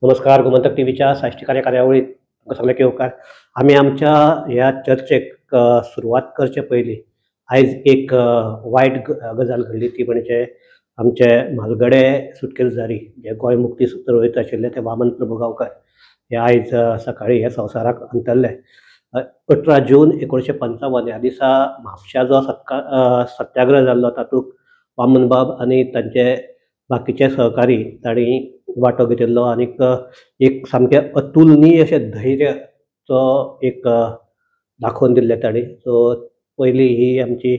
नमस्कार. गोमंतक टीव्हीच्या साहित्यकार्य कार्यावळीत तुमकां सगळ्यांक येवकार. आमी आमच्या ह्या चर्चेक सुरवात करचे पयलीं आयज एक वायट गजाल घडली, ती म्हणजे आमचे म्हालगडे सुटकेसजारी जे गोंय मुक्ती चळवळींत आशिल्ले ते वामन प्रभू गांवकार हे आयज सकाळीं हे संवसाराक अंतरले. 18 जून 1955 ह्या दिसा म्हापशा जो सत्याग्रह जाल्लो तातूंत वामनबाब आनी तांचे बाकीचे सहकारी तांणी वांटो घेतिल्लो आनीक एक सामकें अतुलनीय अशें धैर्याचो एक दाखोवन दिल्लें तांणी. सो पयलीं ही आमची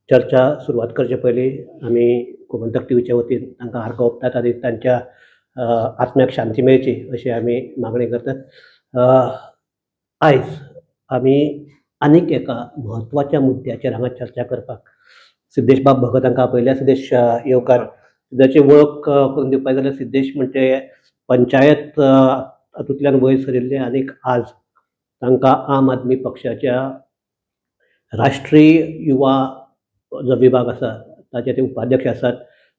चर्चा सुरवात करचे पयलीं आमी गोमंतक टीव्हीच्या वतीन तांकां आर्गां ओंपतात आनी तांच्या आत्म्याक शांती मेळची अशी आमी मागणी करतात. आयज आमी आनीक एका म्हत्वाच्या मुद्द्याचेर हांगा चर्चा करपाक सिद्धेश बाब भगत हांकां आपयल्या. सिद्धेश येवकार. सिद्धेशाची वळख करून दिवपाक जाल्यार सिद्धेश म्हणजे पंचायत हातूंतल्यान वयर सरिल्ले आनीक आज तांकां आम आदमी पक्षाच्या राष्ट्रीय युवा जो विभाग आसा ताचे ते उपाध्यक्ष आसात.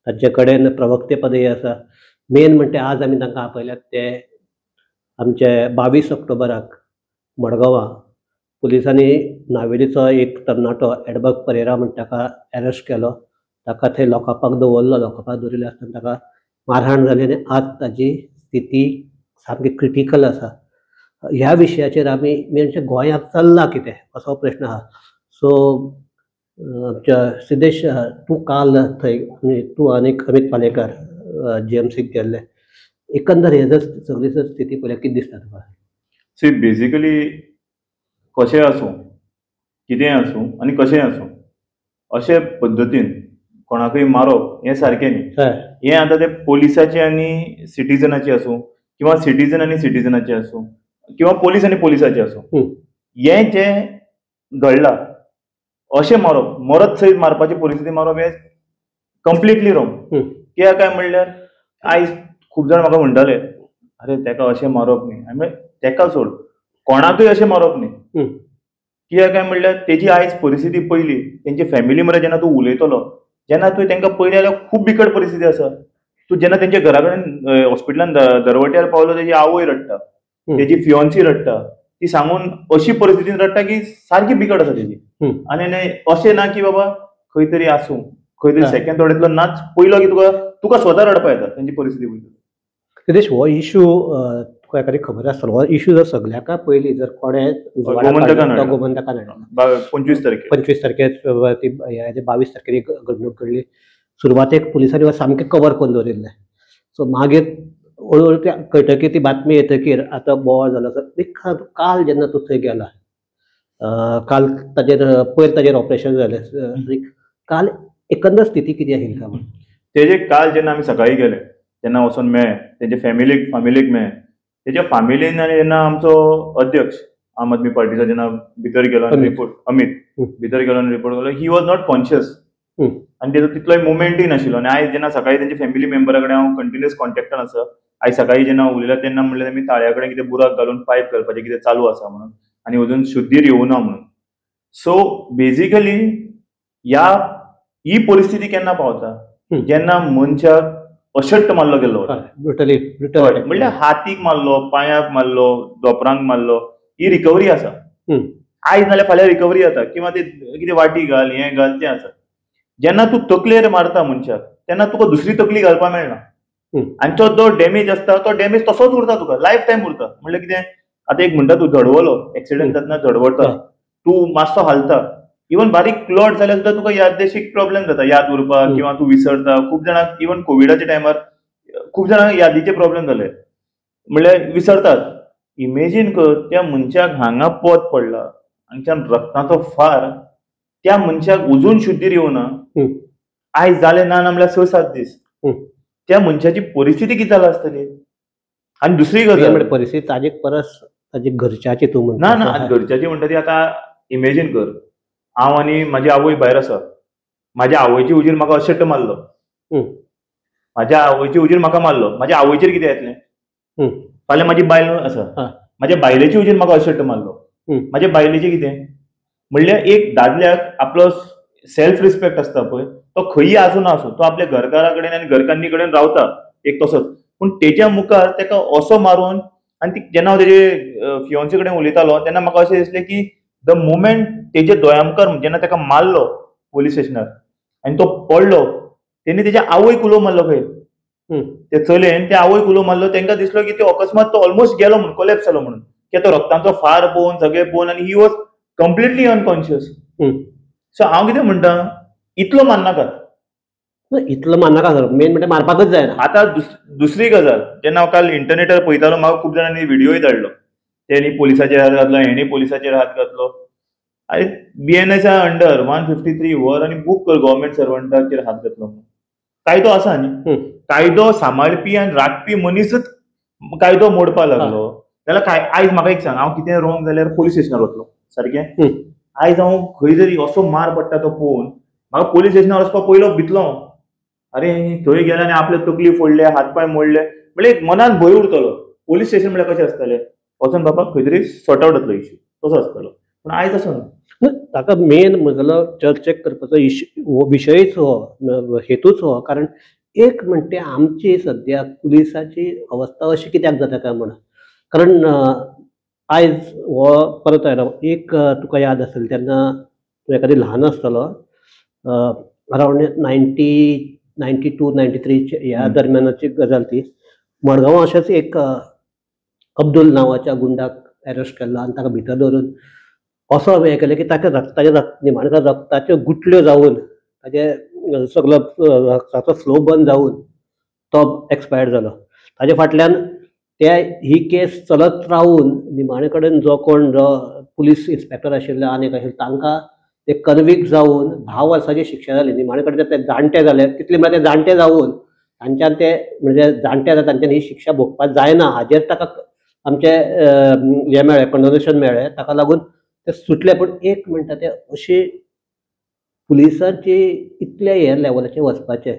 तांचे कडेन प्रवक्ते पदय आसा. मेन म्हणजे आज आमी तांकां आपयल्यात ते आमचे 22 ऑक्टोबराक मडगांवां पुलिसांनी नावेलीचो एक तरणाटो एडबर्ग परेरा म्हण ताका अरेस्ट केलो. ताका थंय लॉकअपाक दवरलो. लॉकअपाक दवरिल्ले आसतना ताका मारहाण जाली आनी आज ताची स्थिती सामकी क्रिटिकल आसा. ह्या विशयाचेर आमी म्हणजे गोंयांत चल्लां कितें असो प्रश्न आहा. सो सिद्धेश, तूं काल थंय तूं आनीक अमित पालेकर जीएमसीक गेल्ले. एकंदर हे जर सगळी जर स्थिती पळयल्यार कितें दिसता तुका? सी बेसिकली कशें आसूं, कितेंय आसूं आनी कशेंय आसूं अशे पद्दतीन कोणाकय मारप हें सारकें न्ही. हें आतां ते पोलिसाचें आनी सिटीजनाचें आसूं किंवा सिटीजन आनी सिटीजनाचें आसूं किंवा पोलीस आनी पोलिसाचें आसूं, हें जें घडलां अशें मारप, मरत सयत मारपाची परिस्थिती मारप हें कंप्लिटली रॉंग. कित्याक काय म्हणल्यार आयज खूब जाण म्हाका म्हणटाले अरे तेका अशें मारप न्ही. हांवें म्हणलें तेका सोड, कोणाकय अशें मारप न्ही. कित्याक काय म्हणल्यार तेजी आयज परिस्थिती पयली तेंचे फॅमिली मरे जेन्ना तूं उलयतलो, जेन्ना तुवें तांकां पळयलें जाल्यार खूब बिकट परिस्थिती आसा. तूं जेन्ना तेंच्या घरा कडेन हॉस्पिटलान दरवट्यार पावलो, तेजी आवय रडटा, तेजी फियोन्सी रडटा, ती सांगून अशी परिस्थितीन रडटा की सारकी बिकट आसा तेजी. आनी अशें ना की बाबा खंय तरी आसूं, खंय तरी सेकंड थोड्यांतलो नाच पयलो की तुका स्वता रडपा येता तेंची परिस्थिती पळयता. सिद्धेश, हो इशू तुका एखादी खबर आसतलो. हो इशू जर सगळ्याका पयलीं जर कोणें गोमंतकान 25 तारखेर ती 22 तारखेर घडणूक घडली. सुरवातेक पुलिसांनी सामकें कवर करून दवरिल्लें. सो मागीर हळूहळू त्या कळटकीर ती बातमी येतकीर आतां बोवाळ जालो. काल जेन्ना तूं थंय गेला, काल ताजेर ऑपरेशन जालें, काल एकंदर स्थिती कितें आशिल्ली काय? तेजे काल जेन्ना आमी सकाळीं गेले तेन्ना वचून मेळ्ळे तेंचे फॅमिलीक मेळ्ळे. तेज्या फॅमिलीन आनी जेन्ना आमचो अध्यक्ष आम आदमी पार्टीचो जेन्ना भितर गेलो आनी रिपोर्ट अमित भितर गेलो आनी रिपोर्ट केलो, ही वॉज नॉट कॉन्शियस आनी तेजो तितलोय मुवमेंटूय नाशिल्लो. आनी आयज जेन्ना सकाळीं तेंचे फॅमिली मेंबरा कडेन हांव कंटिन्युअस कॉन्टॅक्टान आसा, आयज सकाळीं जेन्ना उलयला तेन्ना म्हणलें आमी ताळ्या कडेन कितें बुराक घालून पायप घालपाचें कितें चालू आसा म्हणून, आनी अजून शुद्धीर येवना म्हणून. सो बेसिकली ही परिस्थिती केन्ना पावता जेन्ना मनशाक अशक्त मारलो गेलो, म्हणल्यार हातीक मारलो, पांयाक मारलो, धोपरांक मारलो, ही रिकवरी आसा. आयज नाल्यार फाल्यां रिकवरी जाता किंवा ते कितें वाटी घाल हें घाल तें आसा. जेन्ना तूं तकलेर मारता मनशाक तेन्ना तुका दुसरी तकली घालपाक मेळना आनी तो जो डॅमेज आसता तो डॅमेज तसोच उरता, तुका लायफ टायम उरता. म्हणल्यार कितें आतां एक म्हणटा तूं झडवलो, एक्सिडेंट जातना झडवता, तूं मातसो हालता, इवन बारीक क्लॉट जाल्यार सुद्दां तुका यादेशीक प्रॉब्लेम जाता, याद उरपाक किंवा तूं विसरता. खूब जाणांक इवन कोविडाच्या टायमार खूब जाणांक यादीचे प्रॉब्लेम जाले, म्हणल्यार विसरतात. इमेजीन कर त्या मनशाक हांगा पोत पडला हांगच्यान रक्ताचो फार, त्या मनशाक अजून शुद्धीर येवना. आयज जाले ना म्हणल्यार 6-7 दीस. त्या मनशाची परिस्थिती कितें जाला आसतली. आनी दुसरी गजाल परिस्थिती ताजे परस ताजी घरच्याची तूं म्हणटा ना, घरच्याची म्हणटा ती आतां इमेजीन कर, हांव आनी म्हाजी आवय भायर आसा, म्हाज्या आवयची हुजीर म्हाका अशक्त मारलो, म्हाज्या आवयची हुजीर म्हाका मारलो, म्हाज्या आवयचेर कितें येतलें? फाल्यां म्हाजी बायल आसा, म्हाज्या बायलेची हुजीर म्हाका अशक्त मारलो, म्हाज्या बायलेचें कितें? म्हणल्यार एक दादल्याक आपलो सेल्फ रिस्पेक्ट आसता पळय, तो खंयी आसूं ना आसूं तो आपल्या घरकारा कडेन आनी घरकान्नी कडेन रावता एक तसोच. पूण तेच्या मुखार ताका असो मारून आनी ती जेन्ना हांव तेजे फियोन्सी कडेन उलयतालो तेन्ना म्हाका अशें दिसलें की द मोमेंट तेजे दोळ्या जेन्ना ताका मारलो पोलीस स्टेशनार आनी तो पडलो तेणी तेच्या आवयक उलो मारलो खंय ते चलयेन त्या आवयक उलो मारलो. तांकां दिसलो की तो अकस्मात तो ऑलमोस्ट गेलो म्हणून कोलॅप्स जालो म्हणून की तो रक्ताचो फार पळोवन सगळे पळोवन आनी he was completely unconscious. So हांव कितें म्हणटा इतलो मारनाकात. इतलो मारनाका मेन म्हणजे मारपाकच जायना. आतां दुसरी गजाल जेन्ना हांव काल इंटरनेटार पळयतालो म्हाका खूब जाणांनी व्हिडियोय धाडलो तेणी पोलिसाचेर हात घातलो हेणी पोलिसाचेर हात घातलो. आरे BNSच्या अंडर 153 वर आनी बूक कर गव्हर्मेंट सर्वंटाचेर हात घातलो म्हणून कायदो आसा न्ही. कायदो सांबाळपी आनी राखपी मनीसच कायदो मोडपा लागलो जाल्यार आयज म्हाका एक सांग हांव कितें रॉंग जाल्यार पोलीस स्टेशनार वतलो सारकें. आयज हांव खंय जरी असो मार पडटा तो पळोवन म्हाका पोलीस स्टेशनार वचपाक पयलो भितलो हांव. अरे थंय गेले आनी आपले तकली फोडले हात पांय मोडले म्हणजे एक मनान भंय उरतलो. पोलीस स्टेशन म्हळ्यार कशें आसतलें वचून बाबा खंय तरी सॉर्ट आउट जातलो इश्यू तसो आसतलो. पूण आयज असो ना. ताका मेन म्हगेलो चर्चेक करपाचो विशयच हो हेतूच हो कारण एक म्हणटे आमची सद्या पुलिसाची अवस्था अशी कित्याक जाता काय म्हणून कारण आयज हो परत आयलो एक तुका याद असेल तेन्ना तूं एखादी ल्हान आसतलो अरावंड 92-93 ह्या दरम्यानाची गजाल ती. मडगांव अशेंच एक अब्दुल नांवाच्या गुंडाक अरेस्ट केल्लो आनी ताका भितर दवरून असो हें केलें की ताच्या निमाणेकार रक्ताच्यो गुटल्यो जावन ताचे सगळो रक्ताचो फ्लो बंद जावन तो एक्सपायर्ड जालो. ताचे फाटल्यान ही केस चलत रावन निमाणे कडेन जो पुलीस इन्स्पेक्टर आशिल्ले आनीक आशिल्ले तांकां ते कन्विक्ट जावन 10 वर्सांची शिक्षा जाली. निमाणे कडेन ते जाणटे जाले तितले म्हळ्यार ते जाणटे जावन तांच्यान ते म्हणजे जाणटे जाता तांच्यान ही शिक्षा भोगपाक जायना हाजेर ताका आमचे हें मेळ्ळें कंडोनेशन मेळ्ळें. ताका लागून ते सुटले. पूण एक म्हणटा ते अशी पुलिसांची इतले हे लेवलाचेर वचपाचे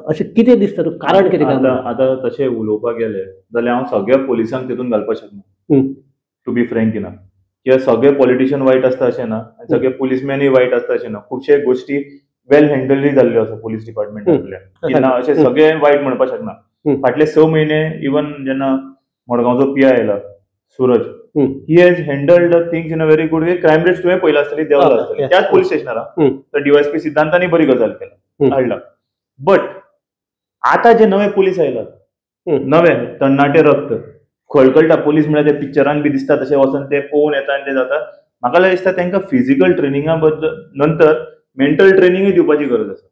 अशें कितें दिसता तुका कारण कितें काय? आतां तशें उलोवपाक गेले जाल्यार हांव सगळ्या पुलिसांक तितून घालपाक शकना टू बी फ्रँक इनफ. किंवा सगळे पॉलिटिशियन वायट आसता अशें ना सगळे पुलिसमॅनूय वायट आसता अशें ना. खुबशे गोश्टी वेल हँडलूय जाल्ल्यो आसा पुलीस डिपार्टमेंटांतल्या अशें सगळे वायट म्हणपाक शकना. फाटले 6 म्हयने इवन जेन्ना मडगांवचो PI आयला Suraj he has handheld things in a very good way. Crime rates तुवें पयला आसतली देंवला आसतली त्याच पुलीस स्टेशनार तर DYSP सिद्धांतांनी बरी गजाल केला हाडला. बट आतां जे नवे पुलीस आयलात नवे तरणाटे रक्त खळखळटा पुलीस म्हळ्यार ते पिक्चरान बी दिसता तशें वचून ते पळोवन येता आनी ते जाता. म्हाका दिसता तांकां फिजिकल ट्रेनिंगा बद्दल नंतर मेंटल ट्रेनिंगूय दिवपाची गरज आसा.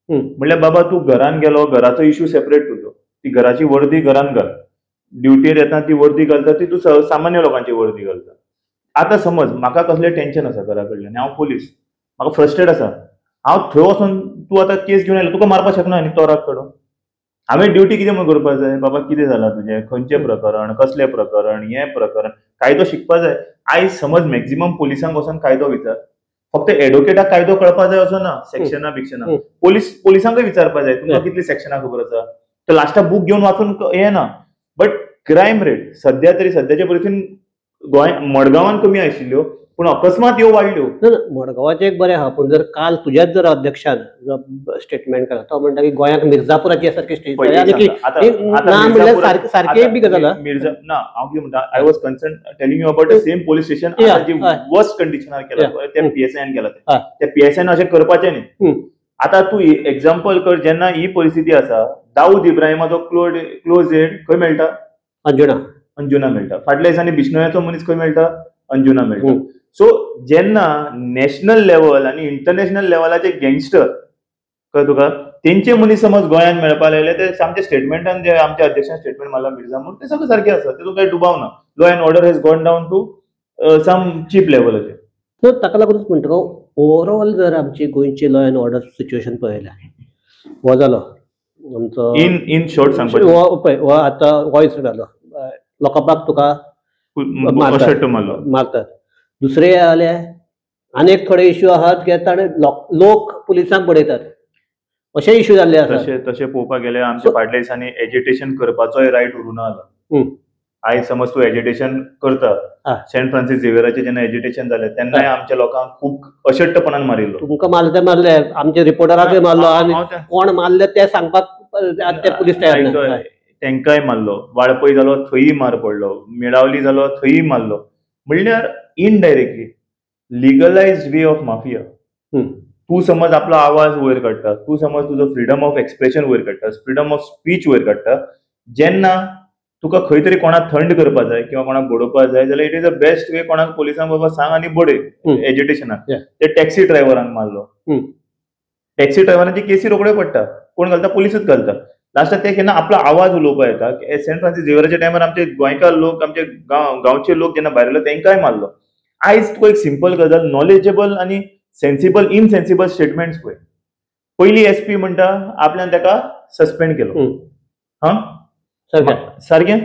म्हणल्यार बाबा तूं घरान गेलो घराचो इश्यू सेपरेट तुजो ती घराची वर्दी घरान घाल ड्युटीर येता ती वर्दी घालता ती तूं सामान्य लोकांची वर्दी घालता. आतां समज म्हाका कसलें टेन्शन आसा घरा कडल्यान हांव पुलीस म्हाका फ्रस्ट्रेट आसा हांव थंय वचून तूं आतां केस घेवन आयलो तुका मारपाक शकना न्ही तो राग काडून. हांवें ड्युटी कितें म्हणून करपाक जाय बाबा कितें जालां तुजें खंयचें प्रकरण कसलें प्रकरण हें प्रकरण कायदो शिकपाक जाय. आयज समज मॅक्झिमम पुलिसांक वचून कायदो विचार फक्त एडवोकेटाक कायदो कळपाक जाय असो ना सेक्शना बिक्शना पुलिसांकूय विचारपाक जाय तुमकां कितली सेक्शनां खबर आसा तर लास्टाक बूक घेवन वाचून हें ना. बट क्रायम रेट सध्या तरी सध्याचे परिस्थितीन मडगांवान कमी आशिल्ल्यो पूण अकस्मात ह्यो वाडल्यो. मडगांवाचें एक बरें आहा पूण जर काल तुज्याच जर अध्यक्षान स्टेटमेंट केला तो म्हणटा की गोंयाक मिर्जापुराची सारकी स्टेट सारकी बी गजाल मिर्जा ना हांव कितें म्हणटा I was concern telling you about the same police station जी वर्स्ट कंडिशनार केला त्या PSIन केला त्या PSIन अशें करपाचें न्ही. आतां तूं एक्झाम्पल कर जेन्ना ही परिस्थिती आसा दाऊद इब्राहिमाचो क्लोज एड खंय मेळटा अंजुना मेळटा. फाटल्या दिसांनी बिश्नोयाचो मनीस खंय मेळटा अंजुना मेळटा. सो जेन्ना नॅशनल लेवल आनी इंटरनॅशनल लेवलाचे गँगस्टर कळ्ळें तुका तेंचे मनीस समज गोंयांत मेळपाक लागले ते आमच्या स्टेटमेंटान जे आमच्या अध्यक्षान स्टेटमेंट मारला मिर्झा म्हणून ते सगळें सारकें आसा तेतून कांय दुबाव ना. Law and order has gone down to some cheap लेवलाचेर. सो ताका लागूनच म्हणटा ओवरऑल जर आमची गोंयची लॉ एंड ऑर्डर सिच्युएशन पळयल्यार हो जालो आमचो इन शॉर्ट सांगपाचें हो आतां वॉयस जालो लोकांक तुका मारतात. दुसरे जाले आनीक थोडे इश्यू आहात की ताणे लोक पुलिसांक पडयतात अशे इश्यू जाल्ले आसा. तशें पळोवपाक गेले आमच्या फाटल्या दिसांनी एजिटेशन करपाचोय रायट उरूना आला. आयज समज तूं एजिटेशन करता सेंट फ्रांसीस झेवियराचें जेन्ना एजिटेशन जालें तेन्नाय आमच्या लोकांक खूब अशक्तपणान मारिल्लो. तुमकां मारले आमच्या रिपोर्टराकय मारलो आनी कोण मारले ते सांगपाक ते पुलीस तयार तेंकाय मारलो, वाळपय जालो थंयय मार पडलो, मेळावली जालो थंयय मारलो. म्हणल्यार इनडायरेक्टली लिगलायज्ड वे ऑफ माफिया. तू समज आपलो आवाज वयर काडटा, तू समज तुजो फ्रीडम ऑफ एक्सप्रेशन वयर काडटा, फ्रीडम ऑफ स्पीच वयर काडटा, जेन्ना तुका खंय तरी कोणाक थंड करपा जाय किंवा कोणाक बडोवपा जाय जाल्यार it is the best way कोणाक पोलिसांक बाबा सांग आनी बडय एजिटेशनाक. ते टॅक्सी ड्रायव्हरांक मारलो, टॅक्सी ड्रायव्हरांची केसी रोखड्यो पडटा, कोण घालता? पोलिसूच घालता. लास्टाक ते केन्ना आपलो आवाज उलोवपा येता. सेंट फ्रांसीस झेवियराच्या टायमार आमचे गोंयकार लोक, आमचे गांवचे लोक जेन्ना भायर येयले तेंकाय मारलो. आयज तुका एक सिंपल गजाल, नॉलेजेबल आनी सेन्सिबल इनसेन्सिबल स्टेटमेंट्स पळय. पयली एसपी म्हणटा आपल्यान ताका सस्पेंड केलो, सारकें.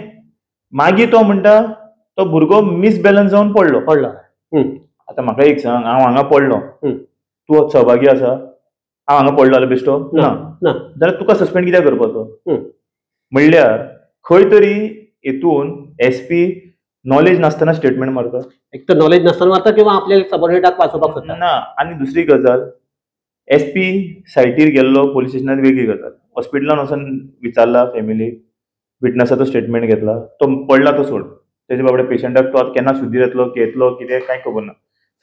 मागीर तो म्हणटा तो भुरगो मिसबॅलन्स जावन पडलो. आतां म्हाका एक सांग, हांव हांगा पडलो, तूं सहभागी आसा? हांव हांगा पडलो जाल्यार बेश्टो ना, जाल्यार तुका सस्पेंड कित्याक करपाचो? म्हणल्यार खंय तरी हेतून एसपी नॉलेज नासतना स्टेटमेंट मारता. एक तर नॉलेज नासतना मारता किंवा आपल्या सबऑर्डिनेटाक वाचोवपाक सोदता ना. आनी दुसरी गजाल, एसपी सायटीर गेल्लो पोलीस स्टेशनार वेगळी गजाल, हॉस्पिटलान वचून विचारला फॅमिली, विटनसाचो स्टेटमेंट घेतला, तो पडला तो सोड, तेजे बाबडे पेशंटाक तो केन्ना शुद्धी येतलो कितें कांय खबर ना.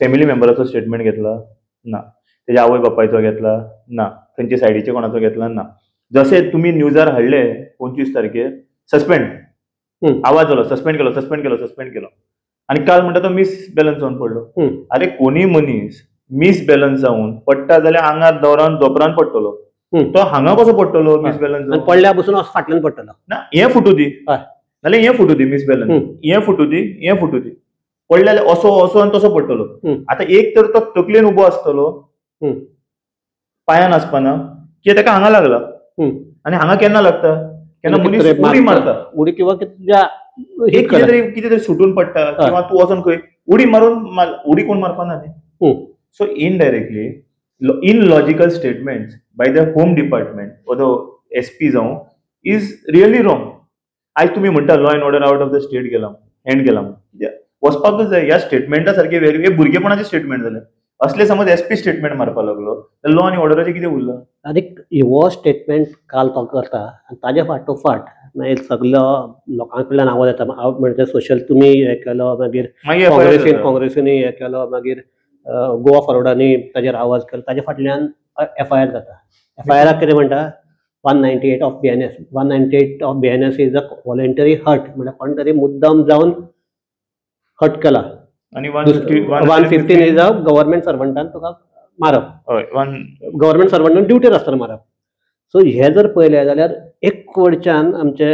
फॅमिली मेंबराचो स्टेटमेंट घेतला ना, तेज्या आवय बापायचो घेतला ना, खंयच्या सायडीचे कोणाचो घेतला ना. जसे तुम्ही न्यूजार हाडले 25 तारखेर सस्पेंड, आवाज जालो सस्पेंड केलो आनी काल म्हणटा तो मिसबॅलन्स जावन पडलो. अरे कोणी मनीस मिसबॅलन्स जावन पडटा जाल्यार आंगार दोरान धोपरान पडटलो, तो हांगा कसो पडटलो मिसबॅलन्स? पडल्या बसून फाटल्यान पडटलो ना. हे फुटू दी नाल्यार हे फुटू दी मिसबॅलन्स, हे फुटू दी पडले जाल्यार असो आनी तसो पडटलो. आतां एक तर तो तकलेन उबो आसतलो, पांयान आसपाना, कित्याक ताका हांगा लागला. आनी हांगा केन्ना लागता? केन्ना मनीस उडी मारता, उडी किंवा कितें तरी सुटून पडटा, किंवा तूं वचून खंय उडी मारून उडी कोण मारपाना न्ही. So indirectly illogical statements by the home department और द एसपी जावं इज रियली रॉंग. आयज तुमी म्हणटा law and order out of the state गेला, हँड गेला, वचपाकूच जाय. ह्या स्टेटमेंटा सारखे वेगळे भुरगेपणाचे स्टेटमेंट जाले. असले समज एसपी स्टेटमेंट मारपा लागलो तर लॉ आनी ऑर्डराचें कितें उरलां? आनीक हो स्टेटमेंट काल तो करता आनी ताजे फाटोफाट मागीर सगळो लोकां कडल्यान आवाज येता. म्हणजे सोशल तुमी हे केलो, मागीर काँग्रेसीनी हे केलो, मागीर गोवा फॉरवर्डांनी ताजेर आवाज केलो, ताजे फाटल्यान FIR जाता. FIRाक कितें म्हणटा? 198 of BNS. 198 of BNS is a voluntary hurt, म्हळ्यार कोण तरी मुद्दम जावन हर्ट केला. आनी 115 इज अ गव्हर्नमेंट सर्वंटान तुका मारप, गव्हर्नमेंट सर्वंटान ड्युटीर आसतना मारप. सो हे जर पळयलें जाल्यार एक वडच्यान आमचे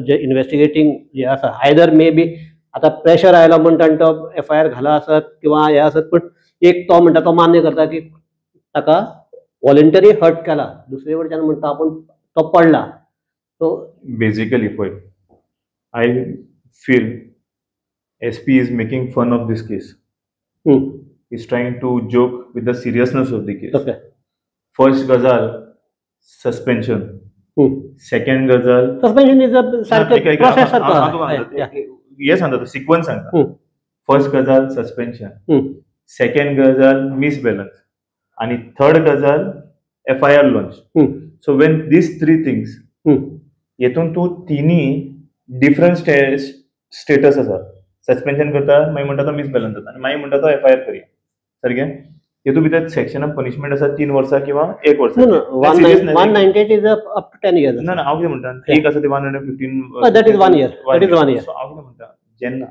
जे इन्व्हेस्टिगेटींग जे आसा, आयदर मे बी आतां प्रेशर आयलो म्हणटा आनी तो FIR घाला आसत किंवा हे आसत, पण एक तो म्हणटा, तो मान्य करता की ताका वॉलंटरी हर्ट केला, दुसरे वडच्यान म्हणटा आपूण तो पडला. सो बेसिकली पळय, I feel SP is making fun of this case. He's trying to joke with the seriousness of the case. Okay. First gazal, suspension. Second gazal, suspension is a process sarka. Yes, and the sequence सांगता. First gazal, suspension. Second gazal, misbalance. And third gazal, FIR launch. So when these three things, येतून तू तिनी different status आसा. Suspension करता, मागीर म्हणटा तो मिसबॅलन्स जाता, आनी मागीर म्हणटा तो FIR करया, सारकें. हेतून भितर सेक्शन ऑफ पनिशमेंट आसा 3 वर्सां किंवा 1 वर्स. 198 इज अप टू 10 years. ना हांव कितें म्हणटा, एक आसा ते 115. That is 1 year. हांव कितें म्हणटा, जेन्ना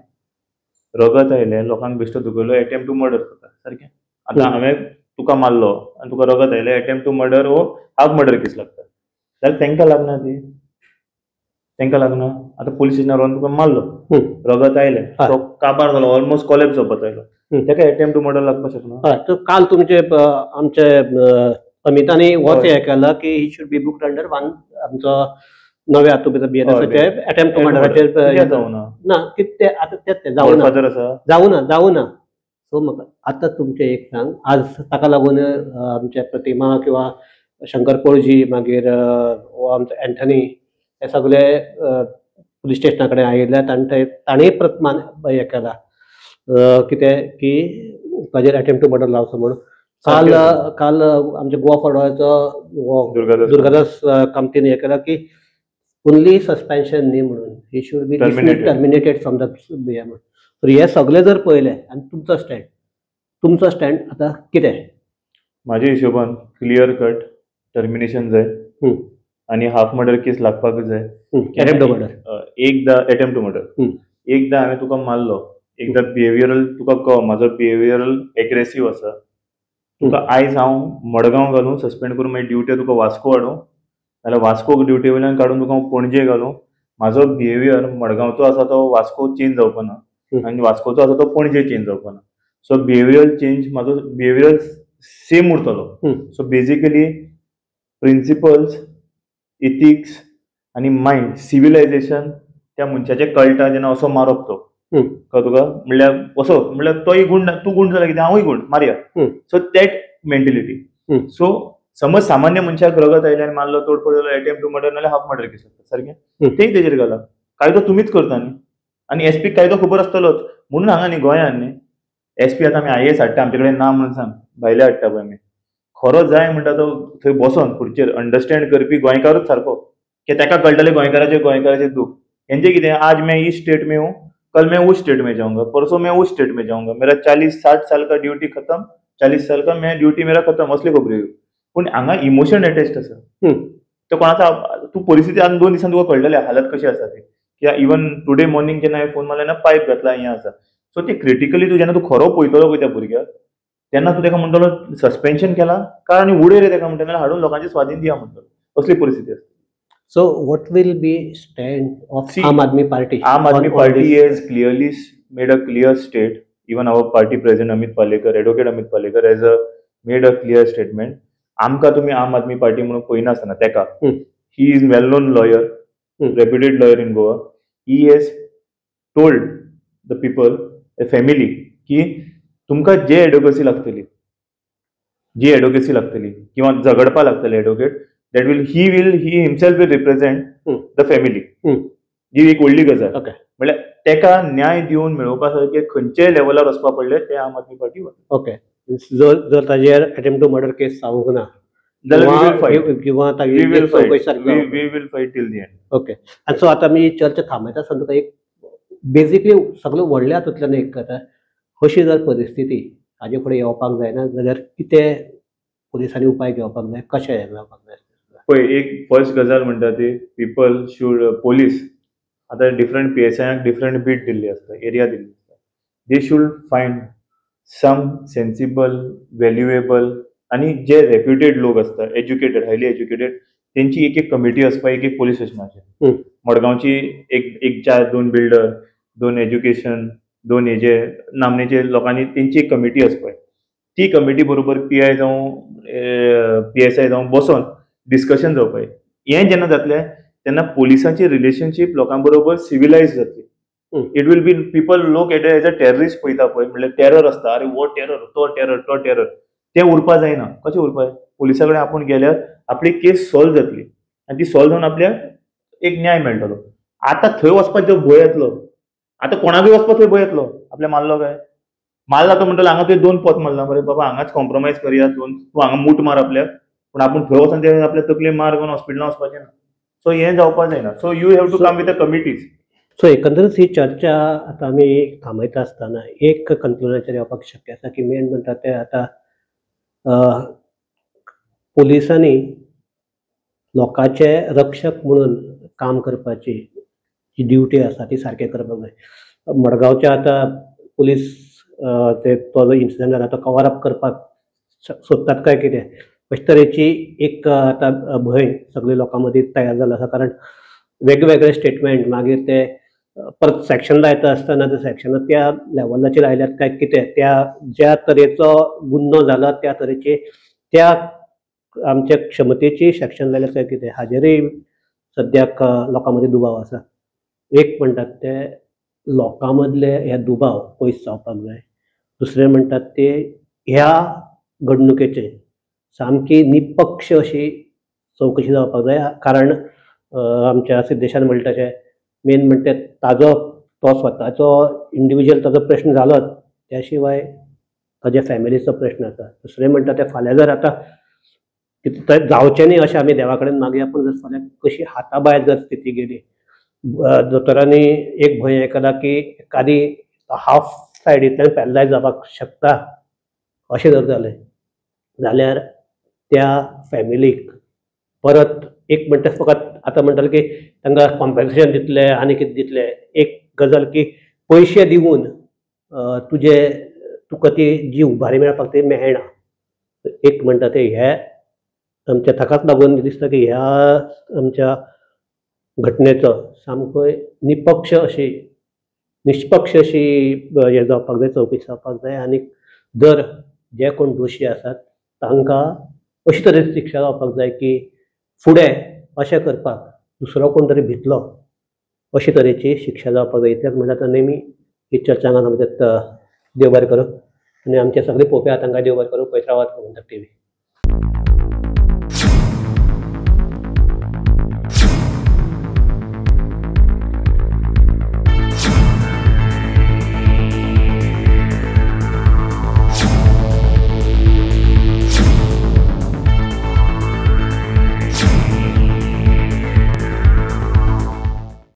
रगत आयले, लोकांक बेश्टो दुखयलो, अटेम्प्ट टू मर्डर करता, सारकें. आतां हांवें तुका मारलो आनी तुका रगत आयले, अटेम्प्ट टू मर्डर हो हाफ मर्डर केस लागता, जाल्यार तेंकां लागना ती, तेंकां लागना. आतां पुलीस स्टेशनार व्हरून तुका मारलो, रगत आयले, तो काबार जालो, ऑलमोस्ट कॉलेप्स जावपाचो आयलो, तेका अटेम्प्ट टू मर्डर लागपाक शकना. तर काल तुमचे आमचे अमितानी होच हे केला की he should be booked under one, आमचो नवे हातू भितर BNSचे अटेम्प्ट टू मर्डराचेर जावना ना, कितें आतां तें जावना. सो म्हाका आतां तुमचें एक सांग, आज ताका लागून आमचे प्रतिमा किंवा शंकर पळजी, मागीर हो आमचो एंथनी, हे सगळे पुलीस स्टेशना कडेन आयिल्ल्यात आनी ताणें प्रतिमान हे केला कितें की ताजेर अटेम्प्ट टू मर्डर लावचो म्हणून. काल आमच्या गोवा फॉरवर्डाचो दुर्गादास कामतीन हे केला की ओनली सस्पेन्शन न्ही म्हणून he should be terminated from the म्हणून. तर हे सगळे जर पळयले आनी तुमचो स्टँड आतां कितें? माझ्या हिशोबान क्लियर कट टर्मिनेशन जाय आणि हाफ मर्डर केस लागपाकच जाय. अटेम्प्ट टू मर्डर, एकदा अटेम्प्ट टू मर्डर, एकदा हांवें तुका मारलो, एकदा बिहेवियरल तुका कळ म्हाजो बिहेवियरल एग्रेसिव्ह आसा, तुका आयज हांव मडगांव घालूं सस्पेंड करून मागीर ड्युटी तुका वास्को हाडूं, नाल्यार वास्को ड्युटी वयल्यान काडून तुका हांव पणजे घालूं, म्हाजो बिहेवियर मडगांवचो आसा तो वास्को चेंज जावपा ना आनी वास्कोचो आसा तो पणजे चेंज जावपा ना. सो बिहेवियरल चेंज म्हाजो बिहेवियर सेम उरतलो. सो बेजिकली प्रिंसिपल्स, इथिक्स आणि मायंड, सिव्हिलायझेशन त्या मनशाचे कळटा जेन्ना असो मारप तो कळ्ळें तुका. म्हणल्यार असो म्हणल्यार तोय गुण तूं गुण जाल्यार कितें हांवूय गुण मारया. So that mentality. सो समज सामान्य मनशाक रगत आयले आनी मारलो, तोडफोड जालो, अटेम्प्ट टू मर्डर नाल्यार हाफ मर्डर केस जाता सारकें. तेय तेजेर घाला. कायदो तुमीच करता न्ही आनी एसपी कायदो खबर आसतलोच म्हणून हांगा न्ही गोंयांत न्ही एसपी आतां आमी IAS हाडटा आमचे कडेन ना म्हणून सांग भायले हाडटा पळय आमी. खरो जाय म्हणटा तो थंय बसोन खुर्चेर अंडरस्टँड करपी गोंयकारूच सारको की ताका कळटलें गोंयकाराचें दूख. हेंचें कितें आज मैं इस स्टेट में हूँ, कल मैं उस स्टेट में जाऊंगा, परसों मैं उस स्टेट में जाऊंगा, मेरा 40-60 साल का ड्यूटी खत्म, 40 साल का मैं ड्यूटी मेरा खत्म, असली खबरी. पूण हांगा इमोशन अटॅच्ड आसा. तो कोणाचा तूं परिस्थिती आज 2 दिसान तुका कळटलें हालत कशी आसा ती. कित्याक इवन टुडे मॉर्निंग जेन्ना हांवें फोन मारलो ना पायप घातला हें आसा. सो ती क्रिटिकली तूं जेन्ना तूं खरो पळयतलो पळय त्या भुरग्याक तेन्ना तूं ताका म्हणटलो सस्पेन्शन केला काय आनी उडय रे ताका म्हणटा हाडून लोकांचे स्वाधीन दिया म्हणटलो. असली परिस्थिती आसता. So what will be stand of Aam Aadmi Party? Aam Aadmi Party has clearly made a clear state. Even our party president Amit Palekar, Advocate Amit Palekar has made a clear statement. आमकां तुमी आम आदमी party म्हणून पळयनासतना तेका, he is well non lawyer, reputed lawyer in Goa. He has told the people, the family की तुमकां जे advocacy लागतली, जी advocacy लागतली किंवा झगडपा लागतले advocate, that he himself will represent the family. जी एक व्हडली गजाल. म्हळ्यार तेका न्याय दिवन मेळोवपा सारके खंयच्याय लेवलार वचपा पडले ते आम आदमी पार्टी वता. ओके. जर ताजेर अटेम्प्ट टू मर्डर केस जावंक ना किंवा we will fight till the end. Okay. आनी सो आतां आमी चर्चा थांबयता आसतना तुका एक बेजिकली सगळ्यो व्हडल्या हातूंतल्यान एक करता, अशी जर परिस्थिती हाजे फुडें येवपाक जायना जाल्यार कितें पुलिसांनी उपाय घेवपाक जाय, कशें हें जावपाक जाय? पळय एक फर्स्ट गजाल म्हणटा ती पीपल शूड पोलीस आतां डिफरंट PSIक डिफरंट बीट दिल्ली आसता, एरिया दिल्ली आसता. They should find some sensible, valuable आनी जे रेप्युटेड लोक आसता, एज्युकेटेड, हायली एज्युकेटेड, तेंची एक कमिटी आसपा एक पोलीस स्टेशनाचेर. मडगांवची एक 4-2 बिल्डर, 2 एज्युकेशन, 2 हेजे नामनेचे लोकांनी तेंची एक कमिटी आसपा. ती कमिटी बरोबर PI जावं PSI जावं बसोन डिस्कशन जावपाय. हें जेन्ना जातलें तेन्ना पोलिसांची रिलेशनशीप लोकां बरोबर सिव्हिलायज जातली. इट वील बी पीपल लोक एट एज अ टेररिस्ट पळयता पळय, म्हणल्यार टेरर आसता, अरे वो टेरर, तो टेरर, तो टेरर, तें उरपा जायना. कशें उरपाय? पुलिसा कडेन आपूण गेल्यार आपली केस सॉल्व जातली आनी ती सॉल्व जावन आपल्याक एक न्याय मेळटलो. आतां थंय वचपाचो भंय येतलो. आतां कोणाकूय वचपाक थंय भंय येतलो. आपल्या मारलो काय मारला तो म्हणटलो हांगा तुवें 2 पोत मारला मरे बाबा, हांगाच कॉम्प्रोमायज करया, तूं हांगा मूट मार आपल्याक, पूण आपूण थंय वचोन ते आपल्या तकले मार घेवन हॉस्पिटलांत वचपाचें ना. सो हें जावपाक जायना. So you have to come with a committees. So एकंदरीत ही चर्चा आतां आमी थांबयता आसतना एक कन्क्लुजनाचेर येवपाक शक्य आसा की मेन म्हणटा ते आतां पुलिसांनी लोकांचे रक्षक म्हणून काम करपाची जी ड्युटी आसा ती सारकें करपाक जाय. मडगांवच्या आतां पुलीस तो जो इन्सिडंट जाला तो कवर अप करपाक सोदतात काय कितें अशे तरेची एक आतां भंय सगळ्या लोकां मदीं तयार जाला आसा. कारण वेगवेगळे स्टेटमेंट मागीर ते परत सेक्शनला येता आसतना ते सेक्शनां त्या लेवलाचेर आयल्यात काय कितें, त्या ज्या तरेचो गुन्हो जाला त्या तरेचे त्या आमच्या क्षमतेची सेक्शन जाल्यार काय कितें हाजेरूय सद्याक लोकां मदीं दुबाव आसा. एक म्हणटात ते लोकां मदले हे दुबाव पयस जावपाक जाय. दुसरें म्हणटात ते ह्या घडणुकेचे सामकी निपक्ष अशी चवकशी जावपाक जाय. कारण आमच्या सिद्धेशान म्हणटा तशें मेन म्हणटा ताजो तो स्वताचो इंडिविज्युअल ताजो प्रश्न जालोच, त्या शिवाय ताज्या फॅमिलीचो प्रश्न आसा. दुसरें म्हणटा ते फाल्यां जर आतां की थंय जावचें न्ही अशें आमी देवा कडेन मागया. पूण जर फाल्यां कशी हाताभायर जर स्थिती गेली, दोतोरांनी एक भंय आयकला की एखादी हाफ सायडींतल्यान पॅरलायज जावपाक शकता. अशें जर जालें जाल्यार त्या फॅमिलीक परत एक म्हणटा फकत आतां म्हणटाले की तांकां कॉम्पेन्सेशन दितले आनी कितें दितले. एक गजाल की पयशे दिवन तुका ती जी उबारी मेळपाक ती मेळना. एक म्हणटा ते हे आमच्या ताकाच लागून दिसता की ह्या आमच्या घटनेचो सामको निश्पक्ष अशी हे जावपाक जाय, चवकशी जावपाक जाय. आनी जर जे कोण दोशी आसात तांकां अशे तरेची शिक्षा जावपाक जाय की फुडें अशें करपाक दुसरो कोण तरी भितलो अशे तरेची शिक्षा जावपाक जाय. इतलेंच म्हणटा तो नेहमी ही चर्चा हांगा आमच्या देव बरें करूं. आनी आमचे सगळे पळोवपी आहा तांकां देव बरें करूं. पळयत रावात गोमंतक टीव्ही.